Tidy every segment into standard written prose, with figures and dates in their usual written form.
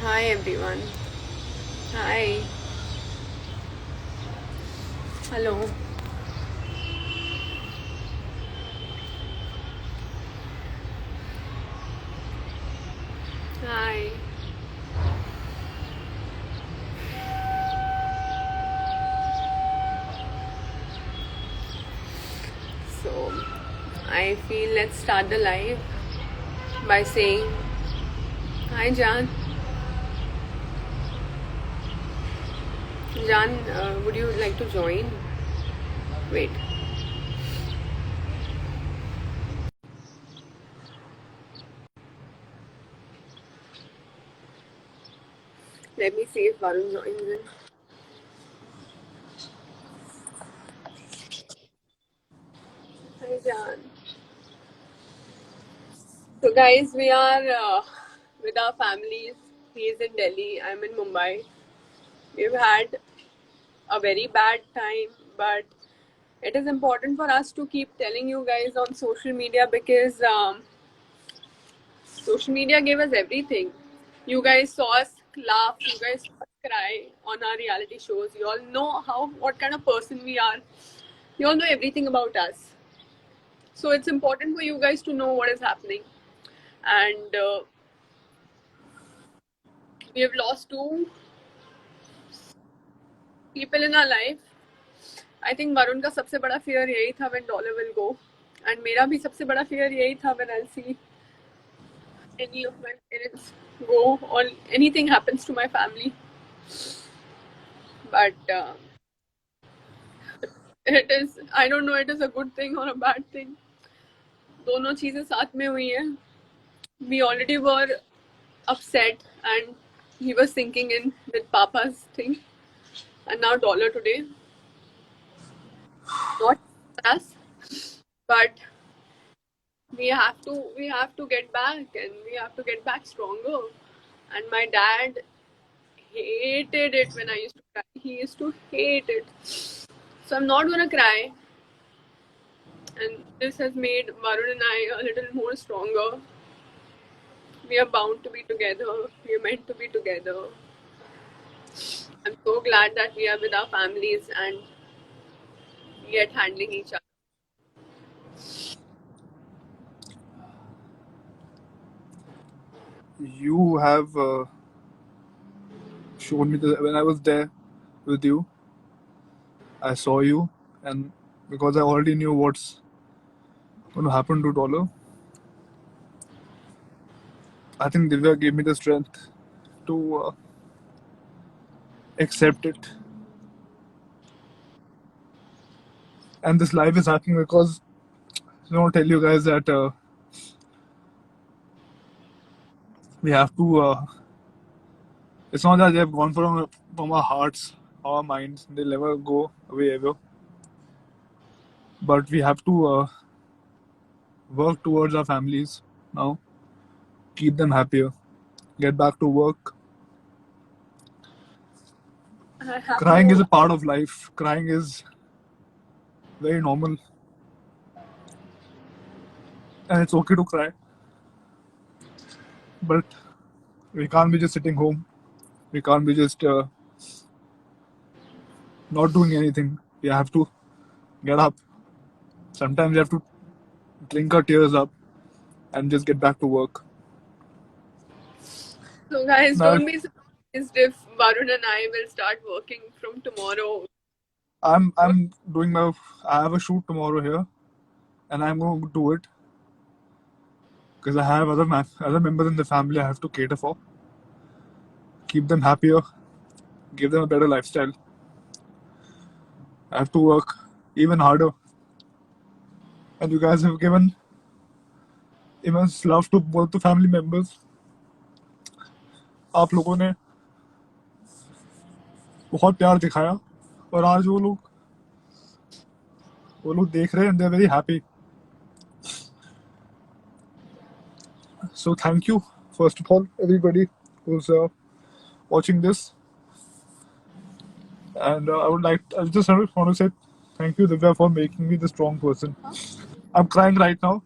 Hi everyone. Hi. Hello. Hi. So, I feel let's start the live by saying hi, Jan. Jan, would you like to join? Wait. Let me see if Varun joins in. Hi, Jan. So, guys, we are with our families. He is in Delhi. I'm in Mumbai. We've had a very bad time, but it is important for us to keep telling you guys on social media because social media gave us everything. You guys saw us laugh, you guys saw us cry on our reality shows. You all know what kind of person we are. You all know everything about us. So it's important for you guys to know what is happening. And we have lost two people in our life. I think Varun का सबसे बड़ा fear यही था when dollar will go. And मेरा भी सबसे बड़ा fear यही था when I'll see any of my parents go or anything happens to my family. But it is, I don't know, it is a good thing or a bad thing. दोनों चीजें साथ में हुई हैं. We already were upset and he was sinking in with Papa's thing, and now dollar today. Not us, but we have to get back, and we have to get back stronger. And my dad hated it when I used to cry. He used to hate it. So I'm not gonna cry. And this has made Varun and I a little more stronger. We are bound to be together. We are meant to be together. I'm so glad that we are with our families and yet handling each other. You have shown me when I was there with you. I saw you, and because I already knew what's going to happen to Dollar, I think Divya gave me the strength to accept it. And this live is happening because I want to tell you guys that we have to. It's not that they have gone from our hearts, our minds. They'll never go away ever. But we have to work towards our families now, keep them happier, get back to work. I have Crying is to, a part of life. Crying is very normal, and it's okay to cry. But we can't be just sitting home. We can't be just not doing anything. We have to get up. Sometimes we have to drink our tears up and just get back to work. so guys, Now, don't be surprised if Varun and I will start working from tomorrow. I'm doing my. I have a shoot tomorrow here, and I'm going to do it because I have other members in the family I have to cater for, keep them happier, give them a better lifestyle. I have to work even harder, and you guys have given immense love to both the family members. आप लोगों ने बहुत प्यार दिखाया और आज वो लोग देख रहे हैं, they're very happy. So thank you, first of all, everybody who's watching this. And I just want to say thank you, Divya, for making me the strong person. I'm crying right now,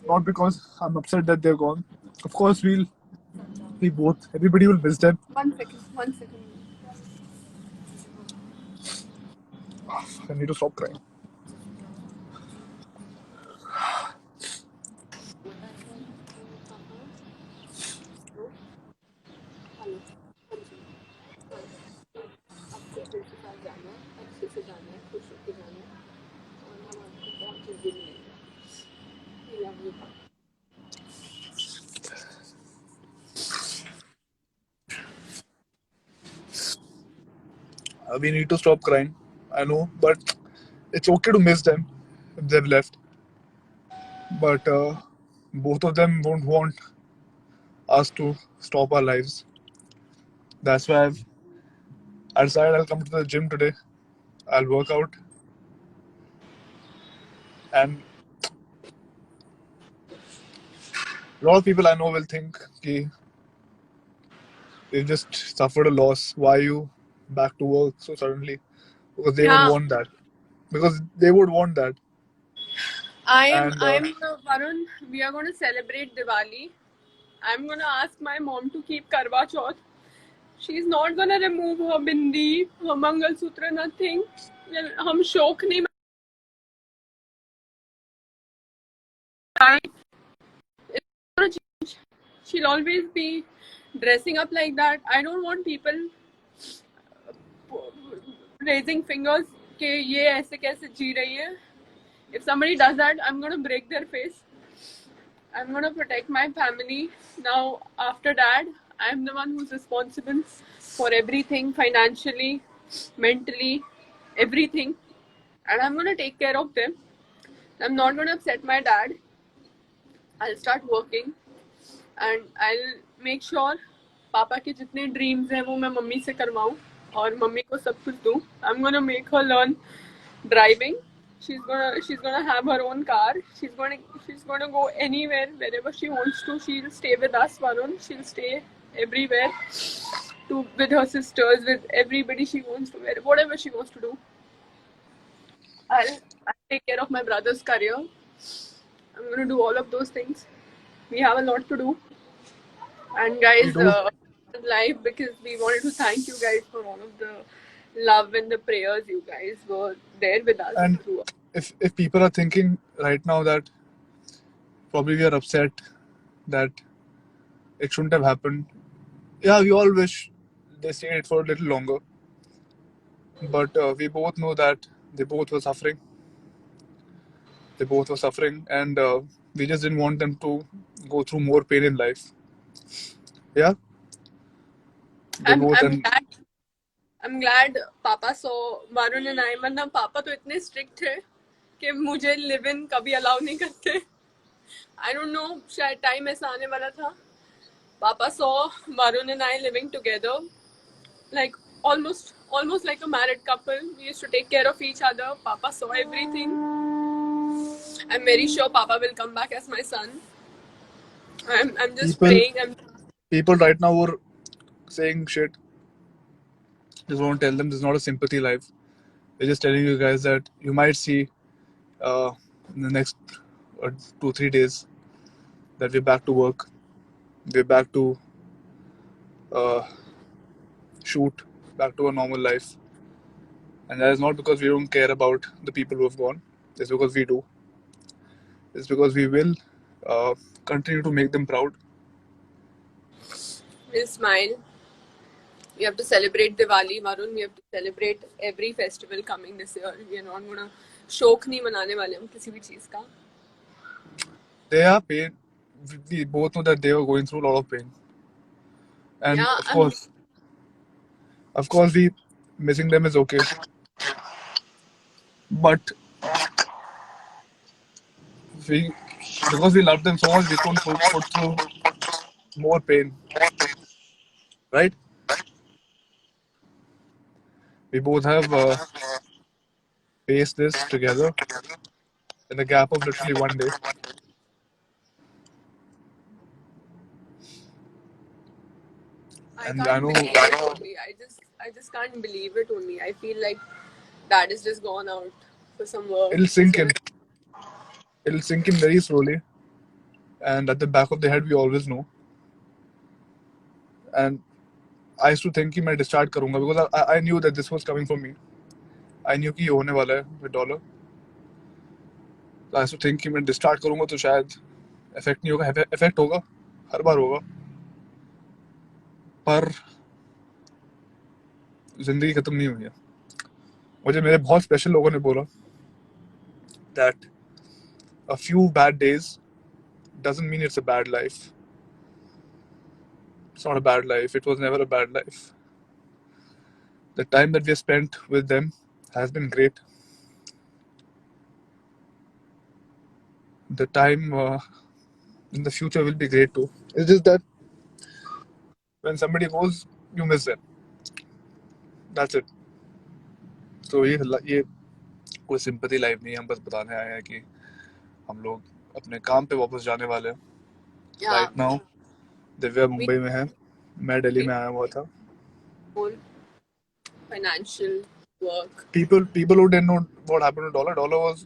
not because I'm upset that they're gone. Of course, we'll Everybody will miss them. 1 second, 1 second. I need to stop crying. Hello, हाँ जी, हाँ, आपको फिर से साथ जाना है, अच्छे से जाना है, खुश होके जाना है और हम आपको बहुत जल्दी मिलेंगे। We love you. We need to stop crying. I know, but it's okay to miss them if they've left. But both of them won't want us to stop our lives. That's why I decided I'll come to the gym today. I'll work out. And a lot of people I know will think, ki, you just suffered a loss. Why are you back to work so suddenly? Because they would Yeah, want that. Because they would want that. I'm And I'm Varun. We are going to celebrate Diwali. I'm going to ask my mom to keep Karwa Chauth. She's not going to remove her bindi, her Mangal Sutra, nothing. हम शौक नहीं मनाएं. It's gonna change. She'll always be dressing up like that. I don't want people raising fingers कि ये ऐसे कैसे जी रही है. If somebody does that, I'm gonna break their face. I'm gonna protect my family. Now, after that, I'm the one who's responsible for everything financially, mentally, everything. And I'm gonna take care of them. I'm not gonna upset my dad. I'll start working and I'll make sure पापा के जितने dreams हैं वो मैं mummy से करवाऊँ और mummy को सब कुछ दूँ. I'm gonna make her learn driving. She's gonna have her own car. She's gonna go anywhere wherever she wants to. She'll stay with us, Varun. She'll stay everywhere with her sisters, with everybody she wants to, whatever she wants to do. I'll take care of my brother's career. I'm gonna do all of those things. We have a lot to do. And we guys, do. live because we wanted to thank you guys for all of the love and the prayers. You guys were there with us And throughout. if people are thinking right now that probably we are upset that it shouldn't have happened, yeah, we all wish they stayed it for a little longer. But we both know that they both were suffering. They both were suffering, and we just didn't want them to go through more pain in life. Yeah, they I'm both, I'm and glad I'm glad पापा saw Varun and I. मतलब पापा तो इतने strict थे कि मुझे live in कभी allow नहीं करते. I don't know, शायद time ऐसा आने वाला था. Papa saw Varun and I living together, like almost like a married couple. We used to take care of each other. Papa saw everything. I'm very sure Papa will come back as my son. I'm just people praying. people right now were saying shit. Just want to tell them this is not a sympathy live. They're just telling you guys that you might see in the next 2-3 days that we're back to work. We're back to uh, shoot, back to a normal life. And that is not because we don't care about the people who have gone. It's because we do. It's because we will uh, continue to make them proud. We'll smile. We have to celebrate Diwali, Varun. We have to celebrate every festival coming this year. We are not gonna शौक नहीं मनाने वाले हम किसी भी चीज का. They are pain. We both know that they are going through a lot of pain. And Yeah, of course, we missing them is okay. But we, because we love them so much, we couldn't put through more pain, right? We both have faced this together in the gap of literally one day. I And I can't know believe it only. I just can't believe it only. I feel like dad is just gone out for some work. it'll He's sink in. gonna It'll sink in very slowly. And at the back of the head, we always know. and I used to think कि मैं discharge करूँगा because I knew that this was coming from me. I knew कि ये होने वाला है with dollar. So I used to think कि मैं discharge करूँगा तो शायद effect नहीं होगा. Effect होगा, हर बार होगा. पर जिंदगी खत्म नहीं हुई है. मुझे मेरे बहुत स्पेशल लोगों ने बोला that a few bad days doesn't mean it's a bad life. It's not a bad life. It was never a bad life. The time that we have spent with them has been great. The time in the future will be great too. It's just that when somebody goes, you miss them. That's it. So ये कोई sympathy life नहीं है. हम बस बताने आए हैं कि हम लोग अपने काम पे वापस जाने वाले हैं. Yeah. Right now, Divya We Mumbai में है. मैं दिल्ली में आया हुआ था. more financial work. People who didn't know what happened to dollar was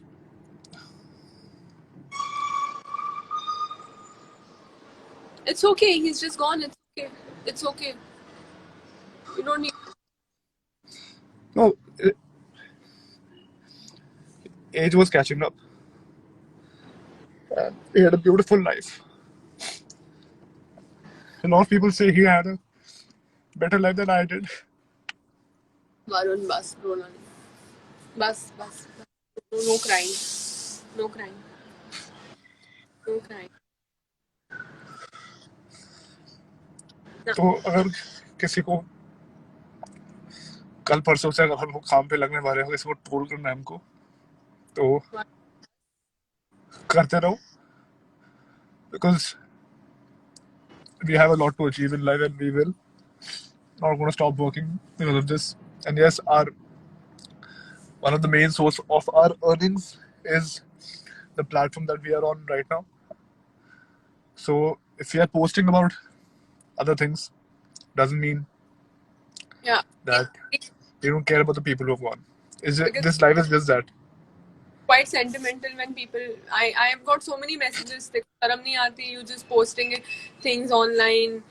It's okay. He's just gone. It's okay. It's okay. You don't need. no. Age was catching up. And he had a beautiful life. A lot of people say he had a better life than I did. Varun, bus, Ronan. Bus. No crying. No crying. No crying. तो अगर किसी को कल परसों से अगर हम लोग काम पे लगने वाले हो, किसी को टोल करना है हमको, तो करते रहो. Because we have a lot to achieve in life and we will not going to stop working because of this. And yes, one of the main source of our earnings is the platform that we are on right now. So if we are posting about other things, doesn't mean Yeah. that we don't care about the people who have gone. Because This life is just that. quite sentimental when people. I've got so many messages. शर्म नहीं आती. You just posting things online.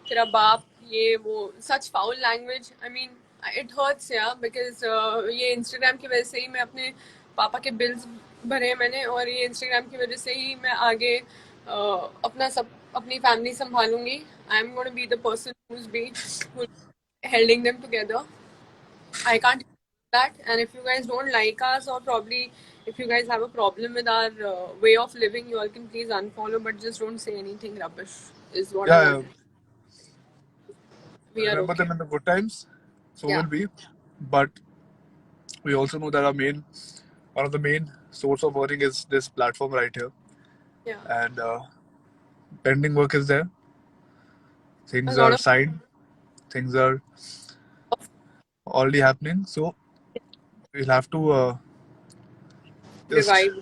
तेरा बाप ये वो such foul language. I mean, it hurts, yeah, because ये Instagram की वजह से ही मैं अपने पापा के bills भरे मैंने, और ये Instagram की वजह से ही मैं आगे अपनी family संभालूंगी. I'm going to be the person who's holding them together. I can't do that. And if you guys don't like us, or probably if you guys have a problem with our way of living, you all can please unfollow, but just don't say anything rubbish is what I Yeah, want. We are remember okay. them in the good times, so Yeah. will we. But we also know that one of the main source of earning is this platform right here. Yeah. And pending work is there. Things A lot are of signed. Things are already happening. So we'll have to revive.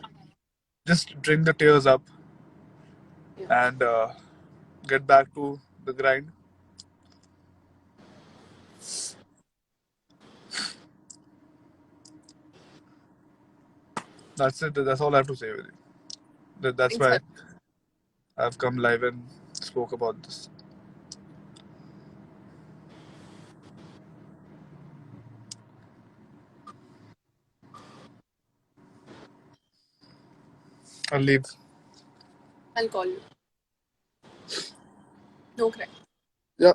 just drink the tears up Yeah. and get back to the grind. That's it. That's all I have to say with it. That's Thanks, why Har- I've come live and spoke about this. I'll leave. I'll call you. No cry. Yeah.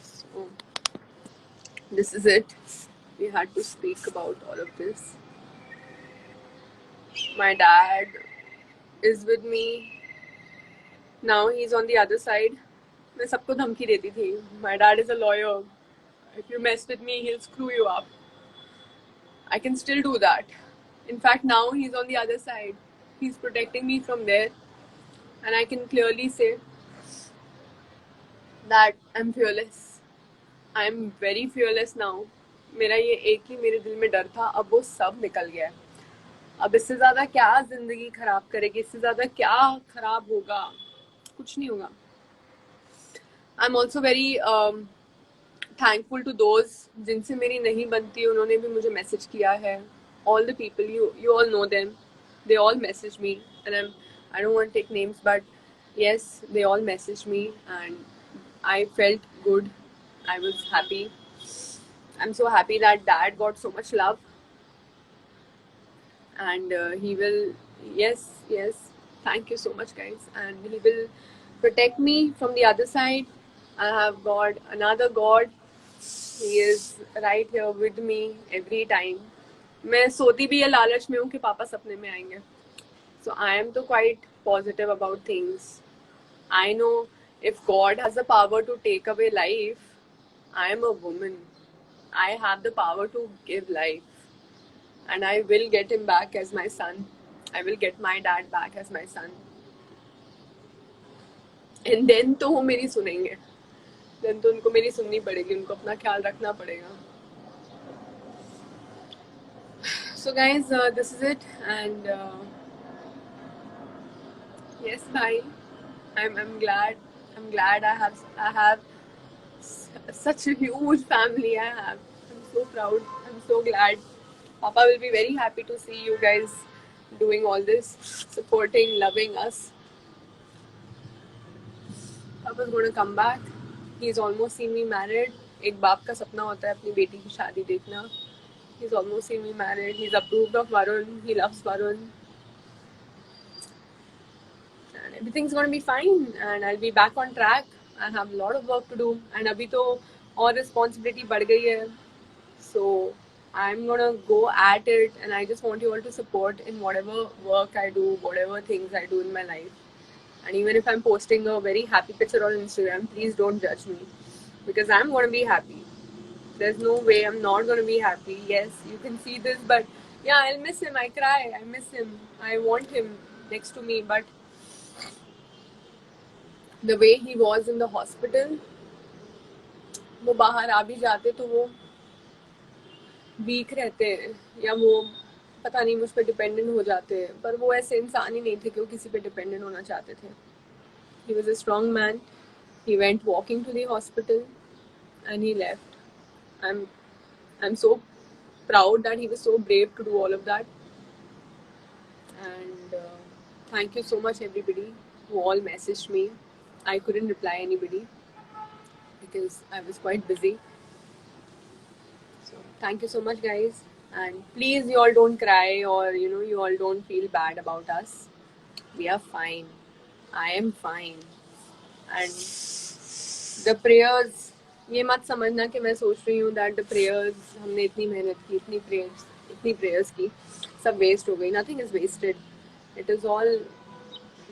So this is it. We had to speak about all of this. My dad is with me. Now he's on the other side. मैं सबको धमकी देती थी. My dad is a lawyer. If you mess with me, he'll screw you up. I can still do that. In fact, now he's on the other side. He's protecting me from there. And I can clearly say that I'm fearless. I'm very fearless now. मेरा ये एक ही मेरे दिल में डर था, अब वो सब निकल गया है. अब इससे ज़्यादा क्या ज़िंदगी ख़राब करेगी, इससे ज़्यादा क्या ख़राब होगा, कुछ नहीं होगा. I'm also very thankful to those जिनसे मेरी नहीं बनती, उन्होंने भी मुझे मैसेज किया है. All the people, you all know them. They all message me, and I don't want to take names, but yes, they all messaged me, and I felt good. I was happy. I'm so happy that Dad got so much love, and he will. Yes. Thank you so much, guys, and he will protect me from the other side. I have got another God. He is right here with me every time. मैं सोती भी है लालच में हूँ कि पापा सपने में आएंगे. So I am तो quite positive about things. I know if God has the power to take away life, I am a woman. I have the power to give life. And I will get him back as my son. I will get my dad back as my son. And then तो वो मेरी सुनेंगे. Then तो उनको मेरी सुननी पड़ेगी. उनको अपना ख्याल रखना पड़ेगा. So guys, this is it, and yes, bye. I'm glad. I'm glad I have such a huge family. I have. I'm so proud. I'm so glad. Papa will be very happy to see you guys doing all this, supporting, loving us. Papa's going to come back. He's almost seen me married. एक बाप का सपना होता है अपनी बेटी की शादी देखना. He's almost seen me married. He's approved of Varun. He loves Varun. And everything's going to be fine, and I'll be back on track. I have a lot of work to do, and अभी तो और responsibility बढ़ गई है. So I'm gonna go at it, and I just want you all to support in whatever work I do, whatever things I do in my life. And even if I'm posting a very happy picture on Instagram, please don't judge me, because I'm gonna be happy. There's no way I'm not gonna be happy. Yes, you can see this, but yeah, I'll miss him. I cry. I miss him. I want him next to me, but the way he was in the hospital, वो बाहर आ भी जाते तो वो week रहते हैं, या वो पता नहीं मुझ पर डिपेंडेंट हो जाते हैं, पर वो ऐसे इंसान ही नहीं थे कि वो किसी पे डिपेंडेंट होना चाहते थे. He was a strong man. He went walking to the hospital and he left. I'm I'm so proud that he was so brave to do all of that. And thank you so much everybody who all messaged me. I couldn't reply anybody because I was quite busy. So thank you so much, guys. And please, you all don't cry, or you all don't feel bad about us. We are fine. I am fine. And the prayers, ये मत समझना कि मैं सोच रही हूँ that the prayers, हमने इतनी मेहनत की, इतनी prayers की, सब waste हो गई. Nothing is wasted. It is all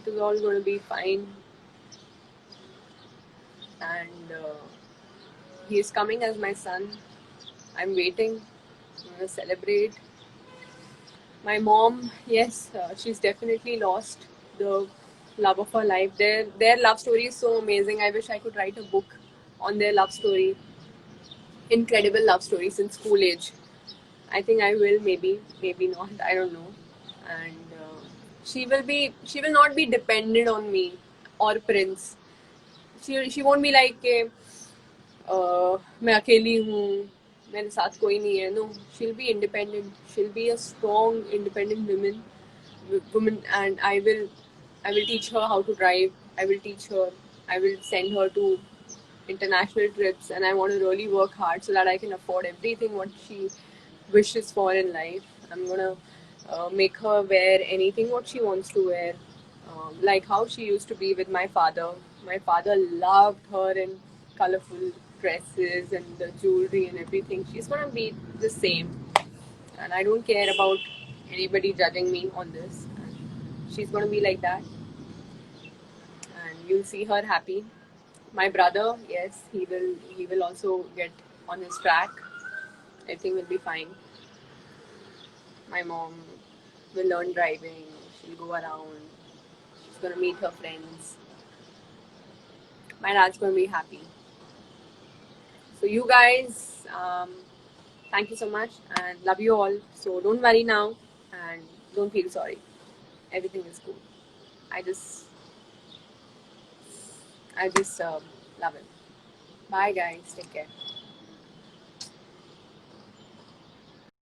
going to be fine. And he is coming as my son. I'm waiting. I'm going to celebrate. My mom, yes, she's definitely lost the love of her life. Their love story is so amazing. I wish I could write a book on their love story. Incredible love story since school age. I think I will, maybe not. I don't know. And she will not be dependent on me or Prince. She won't be like मैं अकेली हूँ, मेरे साथ कोई नहीं है. No, she'll be independent. She'll be a strong, independent woman, and I will teach her how to drive. I will teach her. I will send her to international trips, and I want to really work hard so that I can afford everything what she wishes for in life. I'm gonna make her wear anything what she wants to wear, like how she used to be with my father. My father loved her in colorful dresses and the jewelry and everything. She's gonna be the same, and I don't care about anybody judging me on this. She's gonna be like that, and you'll see her happy. My brother, yes, he will also get on his track. Everything will be fine. My mom will learn driving. She'll go around. She's gonna meet her friends. My dad's gonna be happy. So you guys, thank you so much and love you all. So don't worry now and don't feel sorry. Everything is cool. I just love it. Bye guys. Take care.